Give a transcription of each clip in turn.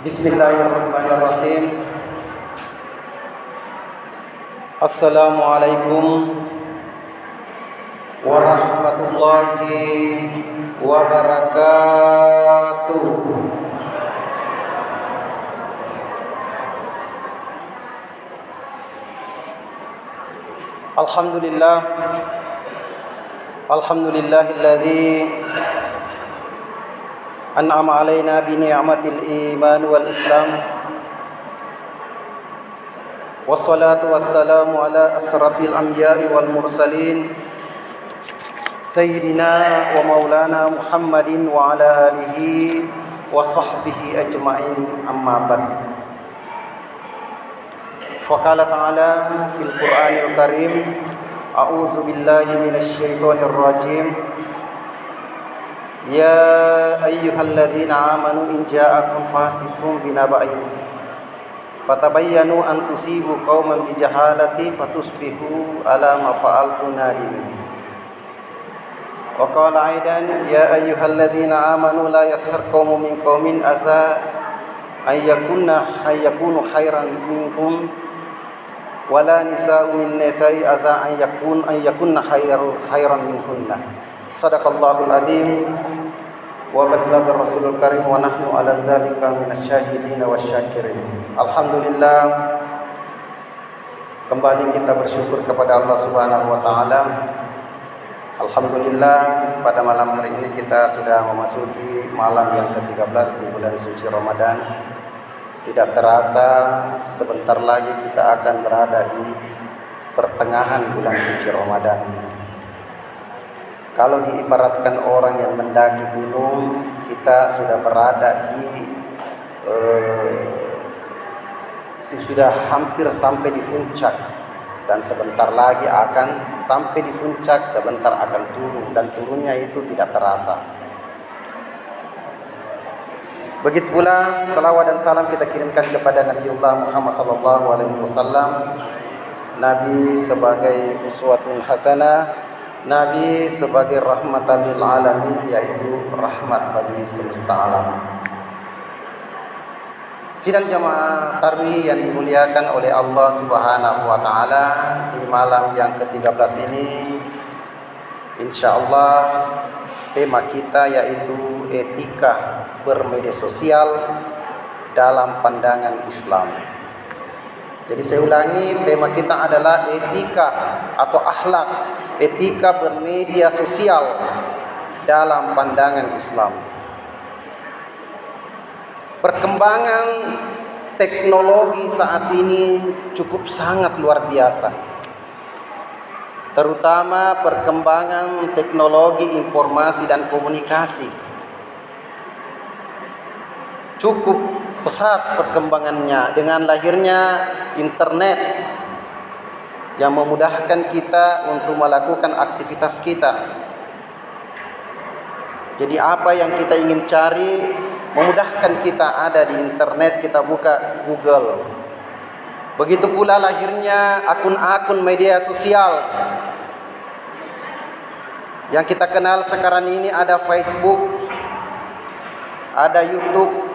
Bismillahirrahmanirrahim. Assalamualaikum warahmatullahi wabarakatuh. Alhamdulillahilladzi an'ama alaina bi ni'matil iman wal islam. Wassalatu wassalamu ala asrafil anbiya'i wal mursalin sayyidina wa maulana Muhammadin wa ala alihi wa sahbihi ajma'in, amma ba'd. Faqala ta'ala fil Qur'anil Karim, a'udzu billahi minasy syaithanir rajim. Ya ayyuhalladzina amanu in ja'akum fasiqun binaba'in fatabayyanu an tusibu qauman bijahalati fatusbihu ala ma fa'altum nadimin. Wa qala aidan ya ayyuhalladzina amanu la yaskhar qaumun min qaumin asa ayyakunu khairan minkum wala nisa'u min nisa'i asa ayyakunna khairan minkunna. Sadaqallahul adzim wa ballaga rasulul karim wa nahnu ala zalika minasyahidin wasyakirin. Alhamdulillah, kembali kita bersyukur kepada Allah Subhanahu wa taala. Alhamdulillah, pada malam hari ini kita sudah memasuki malam yang ke-13 di bulan suci Ramadan. Tidak terasa sebentar lagi kita akan berada di pertengahan bulan suci Ramadan. Kalau diibaratkan orang yang mendaki gunung, kita sudah berada di sudah hampir sampai di puncak, dan sebentar lagi akan sampai di puncak, sebentar akan turun, dan turunnya itu tidak terasa. Begitu pula salawat dan salam kita kirimkan kepada Nabiullah Muhammad SAW, Nabi sebagai uswatun hasanah, Nabi sebagai rahmatan lil alamin, yaitu rahmat bagi semesta alam. Sidang jamaah tarawih yang dimuliakan oleh Allah Subhanahu wa taala, di malam yang ke-13 ini insyaallah tema kita yaitu etika bermedia sosial dalam pandangan Islam. Jadi saya ulangi, tema kita adalah etika atau akhlak, etika bermedia sosial dalam pandangan Islam. Perkembangan teknologi saat ini cukup sangat luar biasa. Terutama perkembangan teknologi informasi dan komunikasi. Cukup pesat perkembangannya dengan lahirnya internet yang memudahkan kita untuk melakukan aktivitas kita. Jadi apa yang kita ingin cari memudahkan kita, ada di internet, kita buka Google. Begitu pula lahirnya akun-akun media sosial yang kita kenal sekarang ini. Ada Facebook, ada YouTube,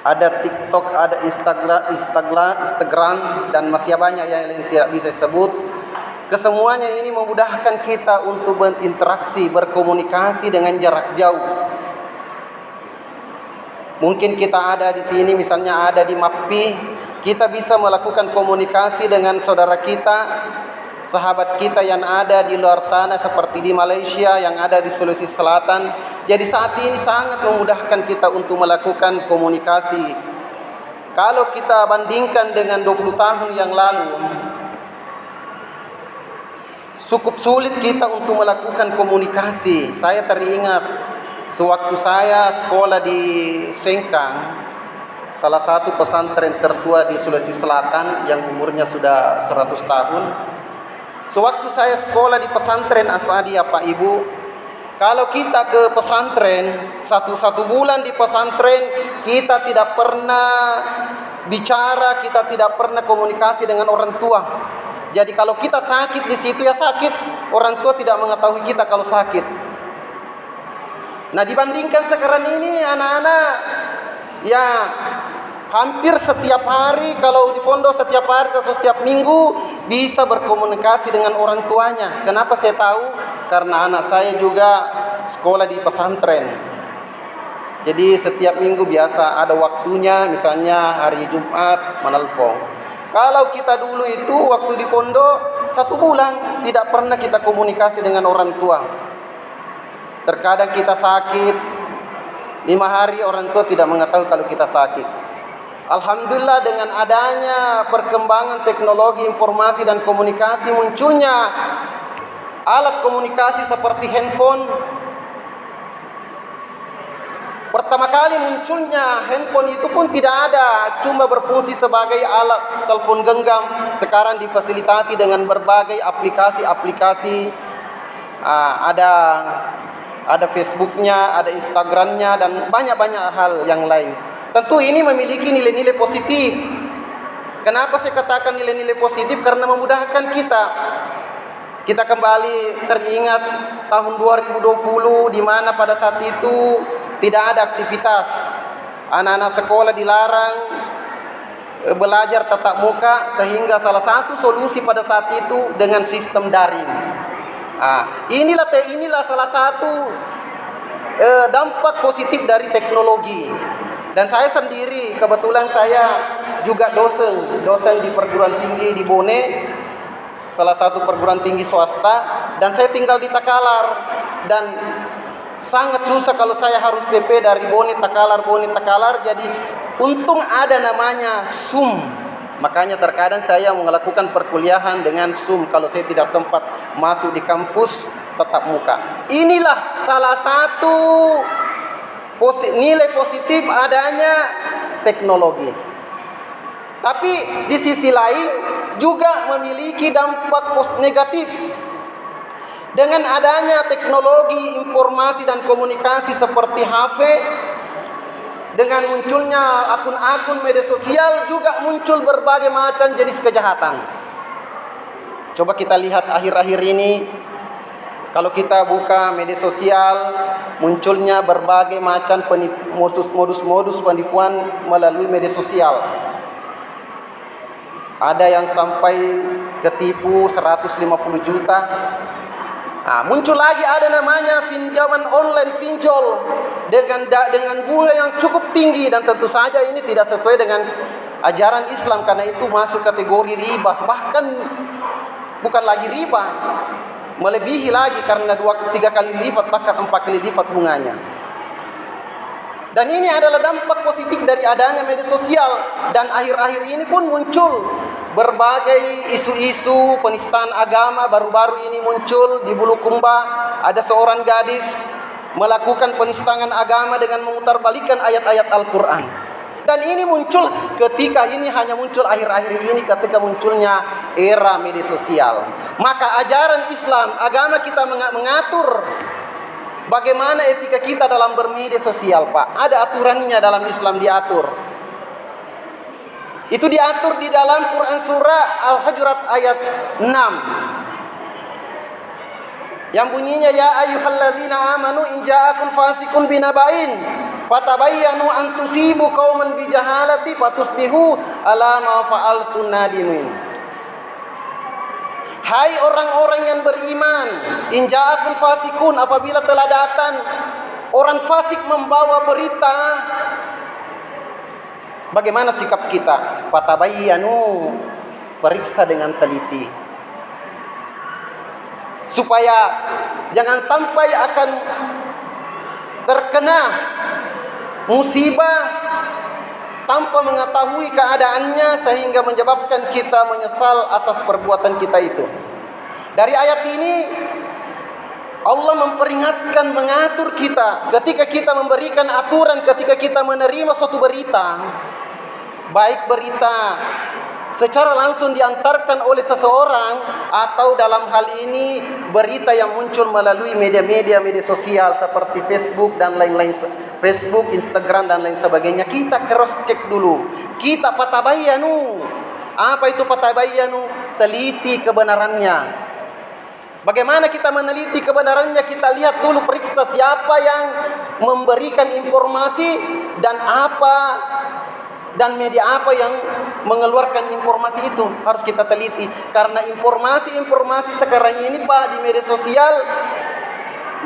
ada TikTok, ada Instagram, dan masih banyak yang tidak bisa disebut. Kesemuanya ini memudahkan kita untuk berinteraksi, berkomunikasi dengan jarak jauh. Mungkin kita ada di sini, misalnya ada di MAPI, kita bisa melakukan komunikasi dengan saudara kita, sahabat kita yang ada di luar sana seperti di Malaysia, yang ada di Sulawesi Selatan. Jadi saat ini sangat memudahkan kita untuk melakukan komunikasi. Kalau kita bandingkan dengan 20 tahun yang lalu, cukup sulit kita untuk melakukan komunikasi. Saya teringat sewaktu saya sekolah di Sengkang, salah satu pesantren tertua di Sulawesi Selatan yang umurnya sudah 100 tahun. Sewaktu saya sekolah di pesantren Asadiyah, Pak Ibu, kalau kita ke pesantren, satu bulan di pesantren, kita tidak pernah bicara, kita tidak pernah komunikasi dengan orang tua. Jadi kalau kita sakit di situ ya sakit, orang tua tidak mengetahui kita kalau sakit. Nah, dibandingkan sekarang ini anak-anak ya hampir setiap hari, kalau di pondok setiap hari atau setiap minggu bisa berkomunikasi dengan orang tuanya. Kenapa saya tahu? Karena anak saya juga sekolah di pesantren. Jadi setiap minggu biasa ada waktunya, misalnya hari Jumat menelpon. Kalau kita dulu itu waktu di pondok 1 bulan tidak pernah kita komunikasi dengan orang tua. Terkadang kita sakit 5 hari orang tua tidak mengetahui kalau kita sakit. Alhamdulillah dengan adanya perkembangan teknologi informasi dan komunikasi, munculnya alat komunikasi seperti handphone. Pertama kali munculnya handphone itu pun tidak ada, cuma berfungsi sebagai alat telepon genggam. Sekarang difasilitasi dengan berbagai aplikasi-aplikasi. Ada Facebooknya, ada Instagramnya, dan banyak-banyak hal yang lain. Tentu ini memiliki nilai-nilai positif. Kenapa saya katakan nilai-nilai positif? Karena memudahkan kita. Kita kembali teringat tahun 2020 di mana pada saat itu tidak ada aktivitas. Anak-anak sekolah dilarang belajar tatap muka, sehingga salah satu solusi pada saat itu dengan sistem daring. Inilah salah satu dampak positif dari teknologi. Dan saya sendiri, kebetulan saya juga dosen di perguruan tinggi di Bone, salah satu perguruan tinggi swasta, dan saya tinggal di Takalar. Dan sangat susah kalau saya harus PP dari Bone Takalar. Jadi untung ada namanya Zoom. Makanya terkadang saya melakukan perkuliahan dengan Zoom kalau saya tidak sempat masuk di kampus tatap muka. Inilah salah satu nilai positif adanya teknologi. Tapi di sisi lain juga memiliki dampak negatif. Dengan adanya teknologi informasi dan komunikasi seperti HP, dengan munculnya akun-akun media sosial juga muncul berbagai macam jenis kejahatan. Coba kita lihat akhir-akhir ini, kalau kita buka media sosial, munculnya berbagai macam modus-modus penipuan melalui media sosial. Ada yang sampai ketipu 150 juta. Muncul lagi ada namanya pinjaman online, pinjol dengan bunga yang cukup tinggi, dan tentu saja ini tidak sesuai dengan ajaran Islam karena itu masuk kategori riba, bahkan bukan lagi riba, melebihi lagi karena 2-3 kali lipat bahkan 4 kali lipat bunganya. Dan ini adalah dampak positif dari adanya media sosial. Dan akhir-akhir ini pun muncul berbagai isu-isu penistaan agama. Baru-baru ini muncul di Bulukumba, ada seorang gadis melakukan penistaan agama dengan memutarbalikkan ayat-ayat Al-Quran. Dan ini muncul hanya muncul akhir-akhir ini ketika munculnya era media sosial. Maka ajaran Islam, agama kita mengatur bagaimana etika kita dalam bermedia sosial, Pak. Ada aturannya dalam Islam, diatur. Itu diatur di dalam Quran surah Al-Hujurat ayat 6. Yang bunyinya, ya ayyuhalladzina amanu in ja'akum fasiqun binaba'in fatabayyanu an tusibu qauman bijahalati fatusbihu ala ma fa'altum nadimin. Hai orang-orang yang beriman, in ja'akum fasikun, apabila telah datang orang fasik membawa berita, bagaimana sikap kita? Fatabayyanu, periksa dengan teliti, supaya jangan sampai akan terkena musibah tanpa mengetahui keadaannya, sehingga menyebabkan kita menyesal atas perbuatan kita itu. Dari ayat ini Allah memperingatkan, mengatur kita ketika kita memberikan aturan, ketika kita menerima suatu berita, baik berita secara langsung diantarkan oleh seseorang, atau dalam hal ini berita yang muncul melalui media sosial seperti Facebook dan lain-lain, Facebook, Instagram dan lain sebagainya. Kita cross check dulu. Kita patabayyanu. Apa itu patabayyanu? Teliti kebenarannya. Bagaimana kita meneliti kebenarannya? Kita lihat dulu, periksa siapa yang memberikan informasi dan apa dan media apa yang mengeluarkan informasi itu. Harus kita teliti. Karena informasi-informasi sekarang ini Pak di media sosial,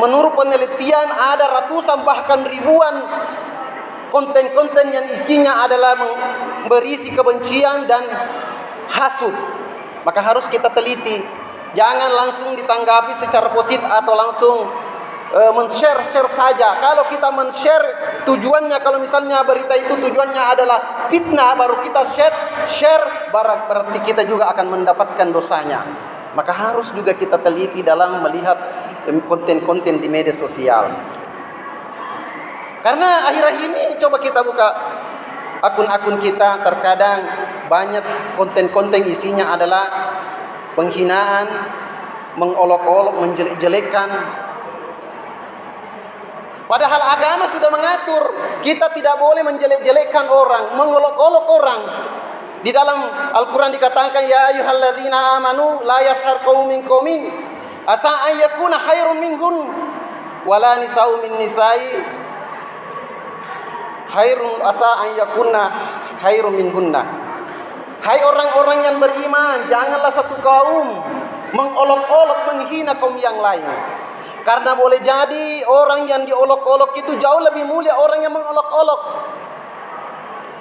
menurut penelitian ada ratusan bahkan ribuan konten-konten yang isinya adalah berisi kebencian dan hasut. Maka harus kita teliti. Jangan langsung ditanggapi secara positif atau langsung men-share saja. Kalau kita men-share, tujuannya kalau misalnya berita itu tujuannya adalah fitnah, baru kita share, berarti kita juga akan mendapatkan dosanya. Maka harus juga kita teliti dalam melihat konten-konten di media sosial. Karena akhir-akhir ini coba kita buka akun-akun kita, terkadang banyak konten-konten isinya adalah penghinaan, mengolok-olok, menjelek-jelekan. Padahal agama sudah mengatur kita tidak boleh menjelek-jelekkan orang, mengolok-olok orang. Di dalam Al-Quran dikatakan, ya ayyuhalladzina amanu la yashar qaumun min qaumin asa an yakuna khairun minhun wala nisa'u min nisa'i khairun asa an yakuna khairun minhunna. Hai orang-orang yang beriman, janganlah satu kaum mengolok-olok, menghina kaum yang lain. Karena boleh jadi orang yang diolok-olok itu jauh lebih mulia orang yang mengolok-olok.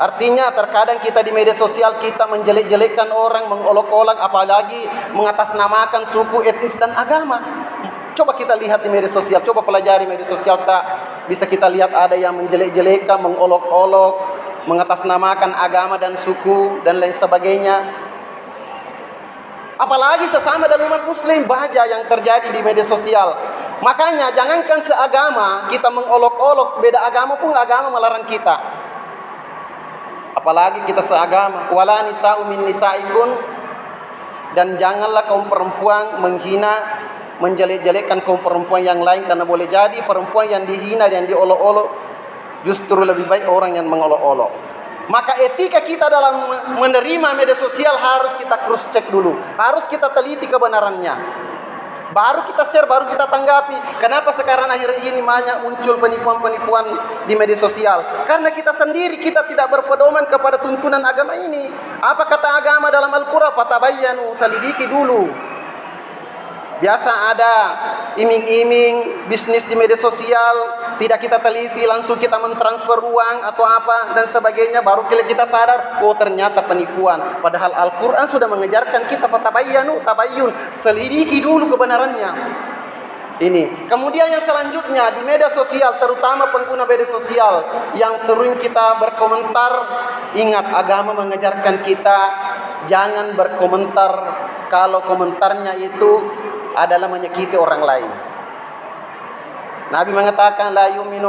Artinya terkadang kita di media sosial kita menjelek-jelekkan orang, mengolok-olok, apalagi mengatasnamakan suku, etnis dan agama. Coba kita lihat di media sosial, coba pelajari media sosial, tak bisa kita lihat ada yang menjelek-jelekan, mengolok-olok, mengatasnamakan agama dan suku dan lain sebagainya. Apalagi sesama dan umat muslim, bahaya yang terjadi di media sosial. Makanya jangankan seagama, kita mengolok-olok sebeda agama pun agama melarang kita. Apalagi kita seagama. Wala nisa'u min nisa'ikun, dan janganlah kaum perempuan menghina, menjelek-jelekkan kaum perempuan yang lain, karena boleh jadi perempuan yang dihina dan diolok-olok justru lebih baik orang yang mengolok-olok. Maka etika kita dalam menerima media sosial harus kita cross check dulu, harus kita teliti kebenarannya, baru kita share, baru kita tanggapi. Kenapa sekarang akhir ini banyak muncul penipuan-penipuan di media sosial? Karena kita sendiri, kita tidak berpedoman kepada tuntunan agama ini. Apa kata agama dalam Al-Quran? Fatabayyanu, selidiki dulu. Biasa ada iming-iming bisnis di media sosial, tidak kita teliti, langsung kita mentransfer uang atau apa dan sebagainya, baru kita sadar, oh ternyata penipuan. Padahal Al-Quran sudah mengejarkan kita fatabayyanu, tabayyun, selidiki dulu kebenarannya. Ini. Kemudian yang selanjutnya di media sosial, terutama pengguna media sosial yang sering kita berkomentar, ingat agama mengejarkan kita jangan berkomentar kalau komentarnya itu adalah menyakiti orang lain. Nabi mengatakan la yu'minu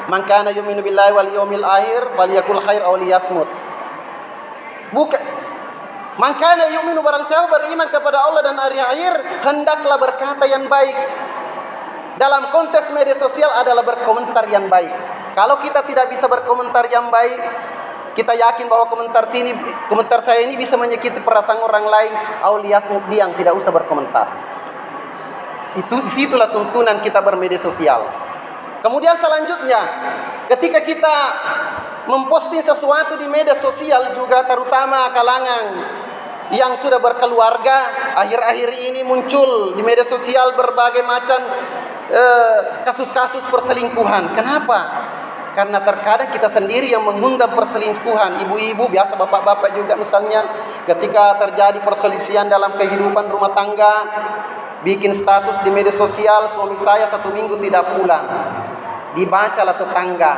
man kana yu'minu billahi wal yawmil akhir falyakul khair aw liyasmut. Bukan man kana yu'minu, barang siapa beriman kepada Allah dan hari akhir, hendaklah berkata yang baik. Dalam konteks media sosial adalah berkomentar yang baik. Kalau kita tidak bisa berkomentar yang baik, kita yakin bahwa komentar saya ini bisa menyakiti perasaan orang lain, aw liyasmut, diam, tidak usah berkomentar. Disitulah tuntunan kita bermedia sosial. Kemudian selanjutnya, ketika kita memposting sesuatu di media sosial juga, terutama kalangan yang sudah berkeluarga, akhir-akhir ini muncul di media sosial berbagai macam kasus-kasus perselingkuhan. Kenapa? Karena terkadang kita sendiri yang mengundang perselingkuhan. Ibu-ibu, biasa bapak-bapak juga misalnya, ketika terjadi perselisihan dalam kehidupan rumah tangga, bikin status di media sosial, suami saya 1 minggu tidak pulang. Dibacalah tetangga,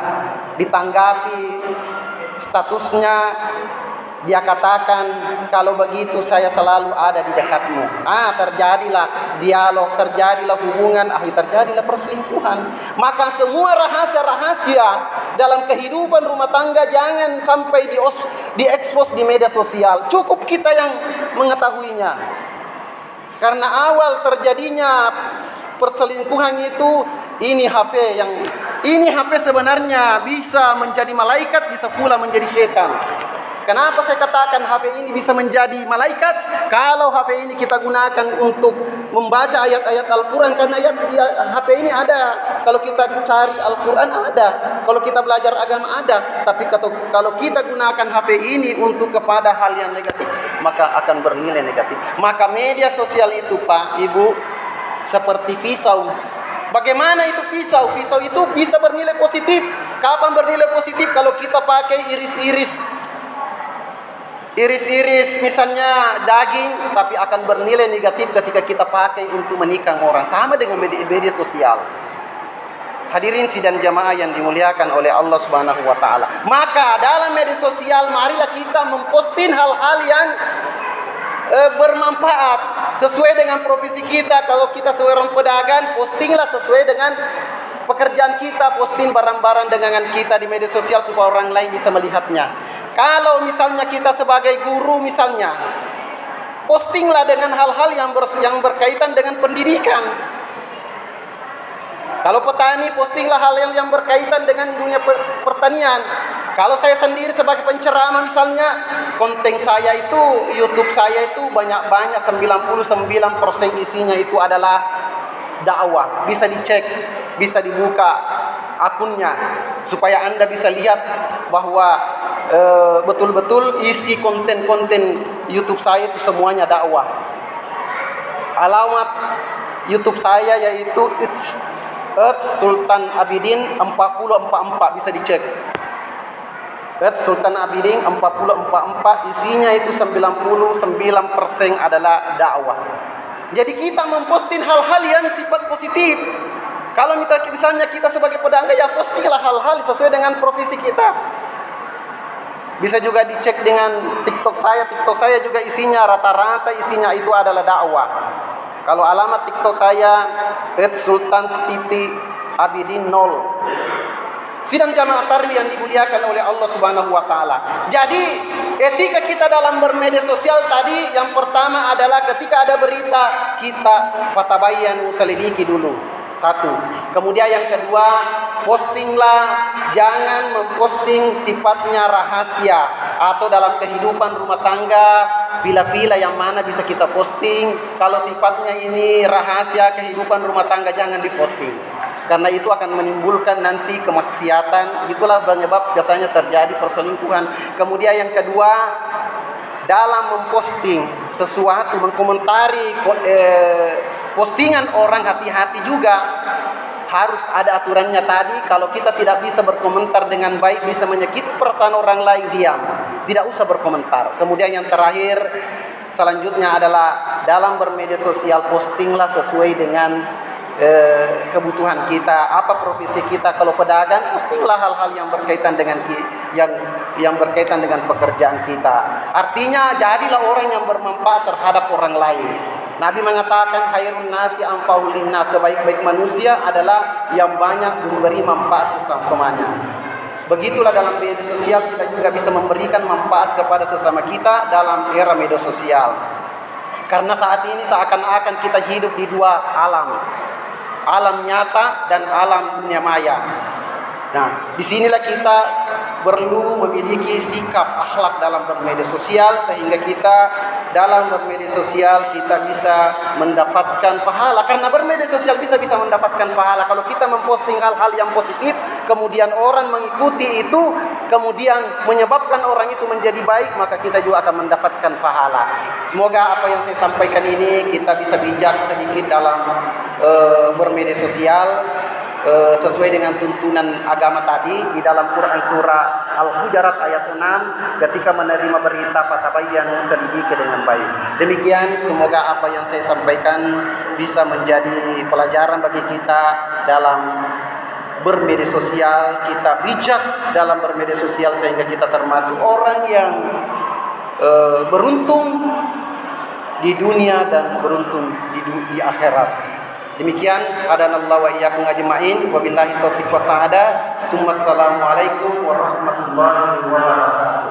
ditanggapi statusnya, dia katakan, kalau begitu saya selalu ada di dekatmu. Terjadilah dialog, terjadilah hubungan, terjadilah perselingkuhan. Maka semua rahasia-rahasia dalam kehidupan rumah tangga jangan sampai diekspos di media sosial. Cukup kita yang mengetahuinya. Karena awal terjadinya perselingkuhan itu, ini HP sebenarnya bisa menjadi malaikat, bisa pula menjadi setan. Kenapa saya katakan HP ini bisa menjadi malaikat? Kalau HP ini kita gunakan untuk membaca ayat-ayat Al-Quran, karena HP ini ada. Kalau kita cari Al-Quran ada. Kalau kita belajar agama ada. Tapi kalau kita gunakan HP ini untuk kepada hal yang negatif, maka akan bernilai negatif. Maka media sosial itu, Pak, Ibu, seperti pisau. Bagaimana itu pisau? Pisau itu bisa bernilai positif. Kapan bernilai positif? Kalau kita pakai iris misalnya daging, tapi akan bernilai negatif ketika kita pakai untuk menikam orang. Sama dengan media sosial. Hadirin sidang jamaah yang dimuliakan oleh Allah Subhanahu wa taala. Maka dalam media sosial marilah kita memposting hal-hal yang bermanfaat sesuai dengan profesi kita. Kalau kita seorang pedagang, postinglah sesuai dengan pekerjaan kita, posting barang-barang dagangan kita di media sosial supaya orang lain bisa melihatnya. Kalau misalnya kita sebagai guru misalnya, postinglah dengan hal-hal yang berkaitan dengan pendidikan. Kalau petani, postinglah hal yang berkaitan dengan dunia pertanian. Kalau saya sendiri sebagai penceramah misalnya, konten saya itu, YouTube saya itu banyak-banyak 99% isinya itu adalah dakwah. Bisa dicek, bisa dibuka akunnya supaya Anda bisa lihat bahwa betul-betul isi konten-konten YouTube saya itu semuanya dakwah. Alamat YouTube saya yaitu It's Sultan Abidin 4044, bisa dicek. Sultan Abidin 4044, isinya itu 99% adalah dakwah. Jadi kita memposting hal-hal yang sifat positif. Kalau misalnya kita sebagai pedagang, ya postinglah hal-hal sesuai dengan profesi kita. Bisa juga dicek dengan TikTok saya juga isinya rata-rata isinya itu adalah dakwah. Kalau alamat TikTok saya @sultan_abidin 0. Sidang jamaah tarwih yang dimuliakan oleh Allah Subhanahu wa taala. Jadi, etika kita dalam bermedia sosial tadi yang pertama adalah ketika ada berita kita fatabayyan, selidiki dulu. Satu. Kemudian yang kedua, postinglah, jangan memposting sifatnya rahasia atau dalam kehidupan rumah tangga, villa-villa yang mana bisa kita posting. Kalau sifatnya ini rahasia kehidupan rumah tangga, jangan diposting. Karena itu akan menimbulkan nanti kemaksiatan. Itulah penyebab biasanya terjadi perselingkuhan. Kemudian yang kedua, dalam memposting sesuatu, mengkomentari postingan orang, hati-hati juga. Harus ada aturannya tadi. Kalau kita tidak bisa berkomentar dengan baik, bisa menyakiti perasaan orang lain, diam, tidak usah berkomentar. Kemudian yang terakhir, selanjutnya adalah dalam bermedia sosial, postinglah sesuai dengan kebutuhan kita, apa profesi kita. Kalau pedagang, postinglah hal-hal yang berkaitan dengan yang berkaitan dengan pekerjaan kita. Artinya jadilah orang yang bermanfaat terhadap orang lain. Nabi mengatakan khairun nasi anfa'ul linnas, sebaik-baik manusia adalah yang banyak memberi manfaat sesamanya. Begitulah dalam media sosial kita juga bisa memberikan manfaat kepada sesama kita dalam era media sosial. Karena saat ini seakan-akan kita hidup di dua alam. Alam nyata dan alam dunia maya. Nah, disinilah kita perlu memiliki sikap akhlak dalam bermedia sosial, sehingga kita dalam bermedia sosial kita bisa mendapatkan pahala. Karena bermedia sosial bisa mendapatkan pahala. Kalau kita memposting hal-hal yang positif, kemudian orang mengikuti itu, kemudian menyebabkan orang itu menjadi baik, maka kita juga akan mendapatkan pahala. Semoga apa yang saya sampaikan ini kita bisa bijak sedikit dalam bermedia sosial, sesuai dengan tuntunan agama tadi di dalam Quran surah Al-Hujurat ayat 6, ketika menerima berita fatabayyan, selidiki dengan baik. Demikian, semoga apa yang saya sampaikan bisa menjadi pelajaran bagi kita dalam bermedia sosial. Kita bijak dalam bermedia sosial sehingga kita termasuk orang yang beruntung di dunia dan beruntung di akhirat. Demikian, hadanallahu wa iyyakum ajma'in, wabillahi taufiq wa sa'adah. Assalamualaikum warahmatullahi wabarakatuh.